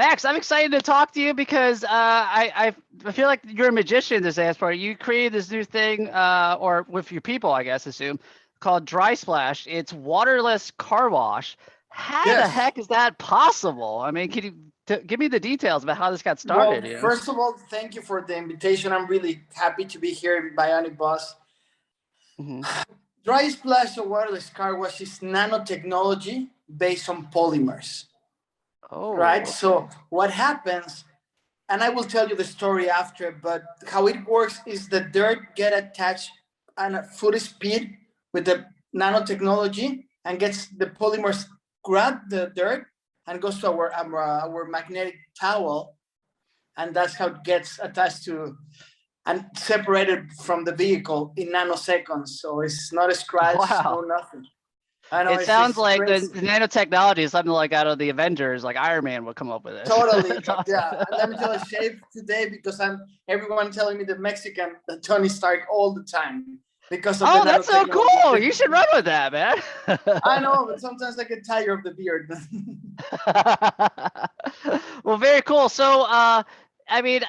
Max, I'm excited to talk to you because I feel like you're a magician in this aspect. You created this new thing, or with your people, I guess, assume, called DrySplash. It's waterless car wash. How the Yes. heck is that possible? I mean, can you give me the details about how this got Well, started? first of all, thank you for the invitation. I'm really happy to be here at Bionic Buzz. Hmm. DrySplash or waterless car wash is nanotechnology based on polymers, right? Oh, okay. So what happens, and I will tell you the story after, but how it works is the dirt get attached at full speed with the nanotechnology and gets the polymers grab the dirt and goes to our magnetic towel, and that's how it gets attached to and separated from the vehicle in nanoseconds. So it's not a scratch, no Wow. nothing. I know It sounds it's like crazy. the nanotechnology is something like out of the Avengers, like Iron Man would come up with this. Totally, That's awesome. yeah. And let me tell you, shave today because I'm everyone telling me the Mexican Tony Stark all the time because of the Oh, that's so cool. nanotechnology. You should run with that, man. I know, but sometimes I get tired of the beard. Well, very cool. So, I mean,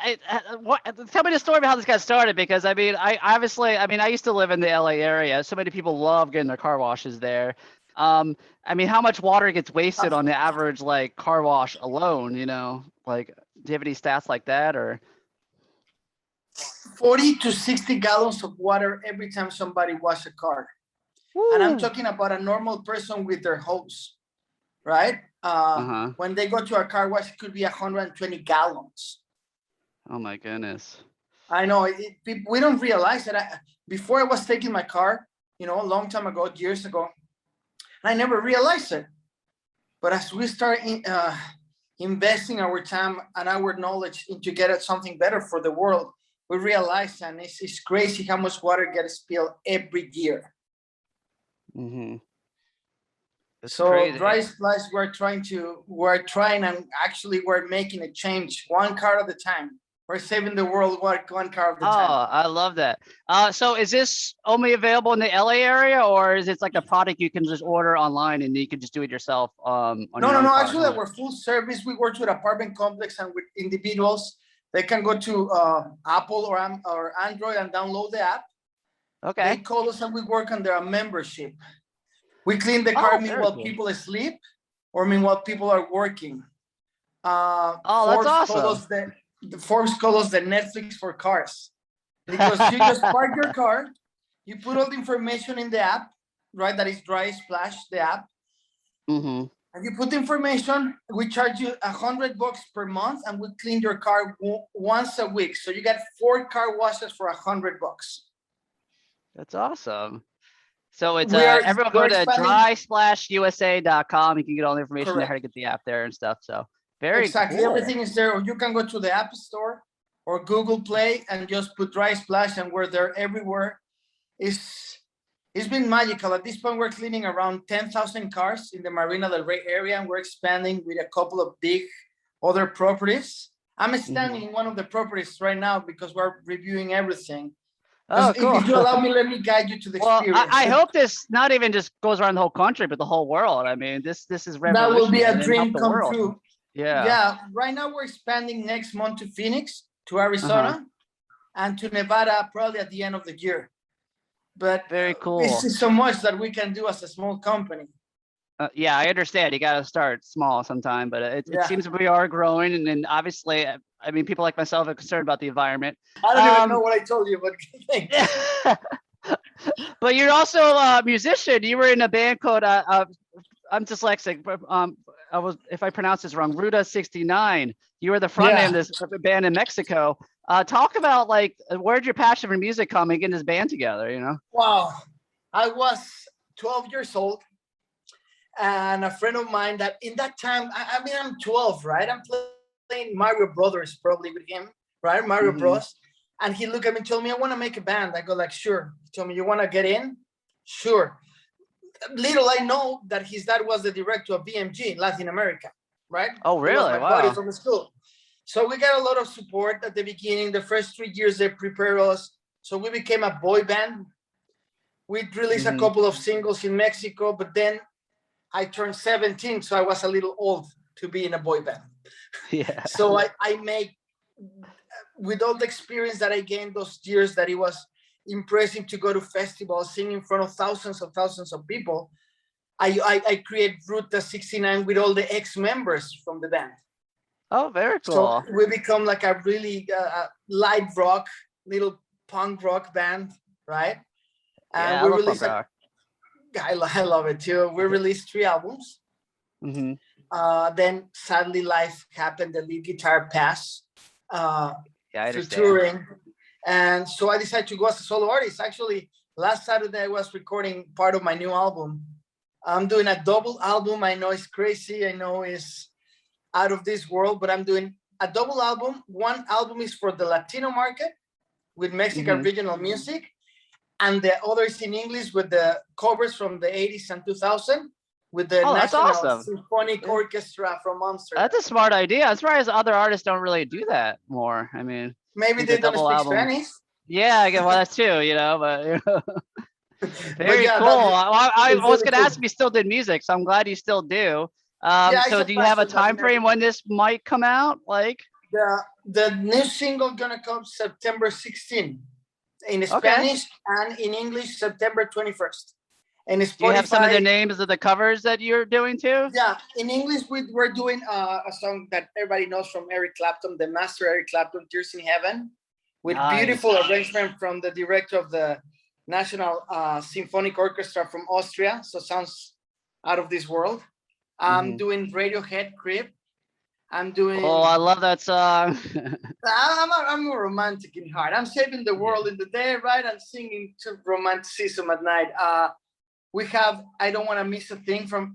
tell me the story about how this got started because I mean, I used to live in the LA area. So many people love getting their car washes there. I mean, how much water gets wasted on the average like car wash alone? Like, do you have any stats like that or? 40 to 60 gallons of water every time somebody washes a car. And I'm Woo. talking about a normal person with their hose, right? Uh-huh. When they go to a car wash, it could be 120 gallons. Oh my goodness. I know we don't realize that. Before I was taking my car, a long time ago, years ago, I never realized it. But as we start investing our time and our knowledge into get something better for the world, we realize, and it's crazy how much water gets spilled every year. Mm-hmm. That's So crazy. DrySplash, we're trying and actually we're making a change one car at a time. We're saving the world one car at Oh, a time. I love that. So is this only available in the LA area, or is it like a product you can just order online and you can just do it yourself on No, your no, own no. car at Actually, home? we're full service. We work with apartment complex and with individuals. They can go to Apple or Android and download the app. They Okay. call us and we work under a membership. We clean the car Oh, very meanwhile cool. people sleep or meanwhile people are working. Oh, that's Forbes call awesome. us the Netflix for cars because you just park your car, you put all the information in the app, right? That is DrySplash, the app. Mm-hmm. And you put the information, we charge you $100 per month and we clean your car once a week. So you get 4 car washes for $100. That's awesome. So it's everyone go we're to expanding. drysplashusa.com. You can get all the information there how to Correct. get the app there and stuff. So very Exactly. cool. Everything is there. Or you can go to the App Store or Google Play and just put DrySplash and we're there everywhere. It's been magical. At this point, we're cleaning around 10,000 cars in the Marina del Rey area, and we're expanding with a couple of big other properties. I'm standing in one of the properties right now because we're reviewing everything. Oh, cool. If you allow me, let me guide you to the Well, experience. I hope this not even just goes around the whole country, but the whole world. I mean, this is That will be revolutionary a and help dream the come world. true. Yeah. Yeah, right now we're expanding next month to Phoenix, to Uh-huh. Arizona, and to Nevada probably at the end of the year. But Very cool. it's so much that we can do as a small company. Yeah, I understand. You got to start small sometime, but it Yeah, seems we are growing, and obviously, I mean, people like myself are concerned about the environment. I don't even know what I told you, but thanks. But you're also a musician. You were in a band called I'm dyslexic, but if I pronounce this wrong, Ruta 69. You were the front man Yeah. of this band in Mexico. Talk about like where'd your passion for music come and getting this band together? Wow. I was 12 years old, and a friend of mine that in that time, I mean, I'm 12, right? I'm playing Mario Brothers probably with him, right? Mario Mm-hmm. Bros. And he looked at me and told me, I want to make a band. I go like, sure. He told me, you want to get in? Sure. Little I know that his dad was the director of BMG in Latin America, right? Oh, He was really? my buddy Wow. from the school. So we got a lot of support at the beginning. The first 3 years they prepared us. So we became a boy band. We released a Mm-hmm. couple of singles in Mexico, but then I turned 17, so I was a little old to be in a boy band. Yeah. So I make, with all the experience that I gained those years, that it was impressive to go to festivals, sing in front of thousands of people. I create Ruta 69 with all the ex-members from the band. Oh, very So cool. we become like a really light rock, little punk rock band, right? And Yeah, I we love punk released, rock. I love it too. We released 3 albums. Mm-hmm. Then sadly life happened, the lead guitar passed Yeah, I through understand. touring. And so I decided to go as a solo artist. Actually, last Saturday I was recording part of my new album. I'm doing a double album. I know it's crazy. I know it's out of this world, but I'm doing a double album. One album is for the Latino market with Mexican regional music, and the other is in English with the covers from the 80s and 2000 with the That's National awesome. Symphonic Orchestra from Amsterdam. That's a smart idea. I'm surprised other artists don't really do that more. I mean, maybe they don't speak Spanish. Yeah, well, that's too, but very yeah, cool. I was really going to ask if you still did music, so I'm glad you still do. So do you have a time frame when this might come out? Like the new single gonna come September 16th in Spanish and in English September 21st. And Spotify, do you have some of the names of the covers that you're doing too? Yeah, in English we're doing a song that everybody knows from Eric Clapton, the master Eric Clapton, Tears in Heaven, with beautiful arrangement from the director of the National Symphonic Orchestra from Austria. So sounds out of this world. I'm doing Radiohead Creep. I'm doing. Oh, I love that song. I'm a romantic in heart. I'm saving the world in the day, right? And singing to romanticism at night. We have I Don't Want to Miss a Thing from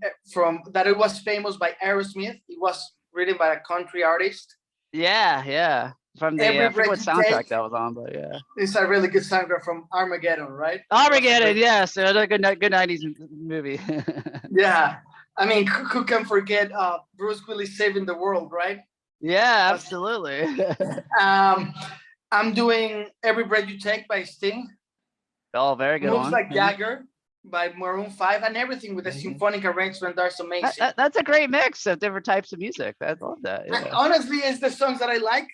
that. It was famous by Aerosmith. It was written by a country artist. Yeah. From the I forget what soundtrack that was on, but yeah. It's a really good soundtrack from Armageddon, right? Armageddon, yes. Another good 90s movie. Yeah. I mean, who can forget Bruce Willis saving the world, right? Yeah, absolutely. I'm doing Every Breath You Take by Sting. Oh, very good. Moves Like Jagger by Maroon 5, and everything with the symphonic arrangement. That's amazing. That's a great mix of different types of music. I love that. Yeah. Honestly, it's the songs that I like.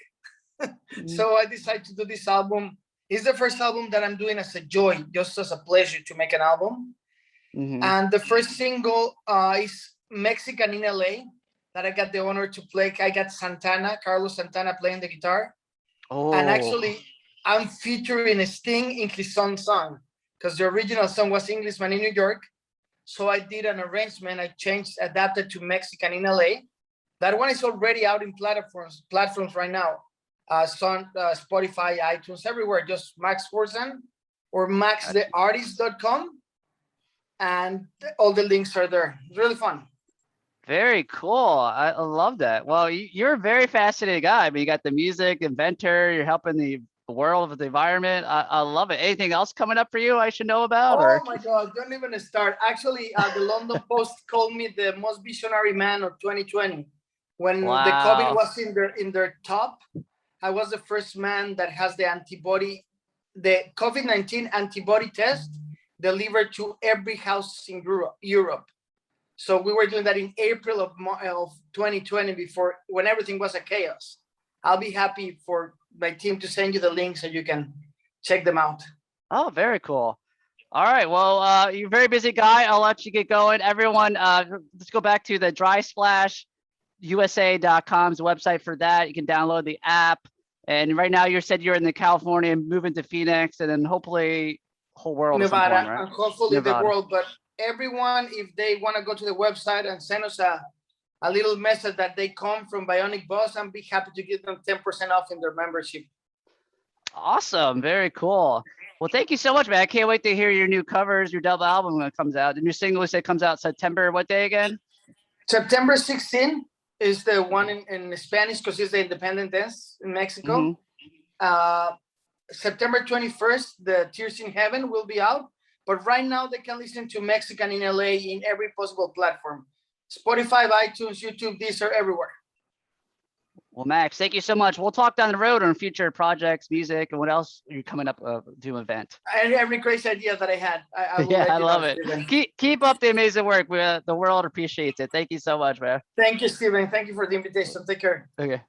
So I decided to do this album. It's the first album that I'm doing as a joy, just as a pleasure to make an album. And the first single is Mexican in LA that I got the honor to play. I got Carlos Santana playing the guitar. Oh. And actually, I'm featuring Sting in his song because the original song was Englishman in New York. So I did an arrangement. I adapted to Mexican in LA. That one is already out in platforms right now. Spotify, iTunes, everywhere. Just Max Forzan or maxtheartist.com. And all the links are there. It's really fun. Very cool. I love that. Well, you're a very fascinating guy. I mean, you got the music, inventor, you're helping the world with the environment. I love it. Anything else coming up for you I should know about? Oh my God, don't even start. Actually, the London Post called me the most visionary man of 2020. When the COVID was in their top, I was the first man that has the COVID-19 antibody test delivered to every house in Europe. So we were doing that in April of 2020 when everything was a chaos. I'll be happy for my team to send you the link so you can check them out. Oh, very cool. All right. Well, you're a very busy guy. I'll let you get going. Everyone, let's go back to the DrySplashUSA.com's website for that. You can download the app. And right now you said you're in the California and moving to Phoenix, and then hopefully whole world. Nevada, point, right? and hopefully Nevada. The world. But everyone, if they want to go to the website and send us a little message that they come from Bionic Buzz, I'd be happy to give them 10% off in their membership. Awesome. Very cool. Well, thank you so much, man. I can't wait to hear your new covers, your double album when it comes out. The new single you said comes out September, what day again? September 16th is the one in Spanish because it's the Independence in Mexico. September 21st, the Tears in Heaven will be out. But right now they can listen to Mexican in LA in every possible platform. Spotify, iTunes, YouTube, these are everywhere. Well, Max, thank you so much. We'll talk down the road on future projects, music, and what else are you coming up to event. Every crazy idea that I had, I will Yeah, let I you love know, it. Steven. Keep up the amazing work. The world appreciates it. Thank you so much, man. Thank you, Steven. Thank you for the invitation. Take care. Okay.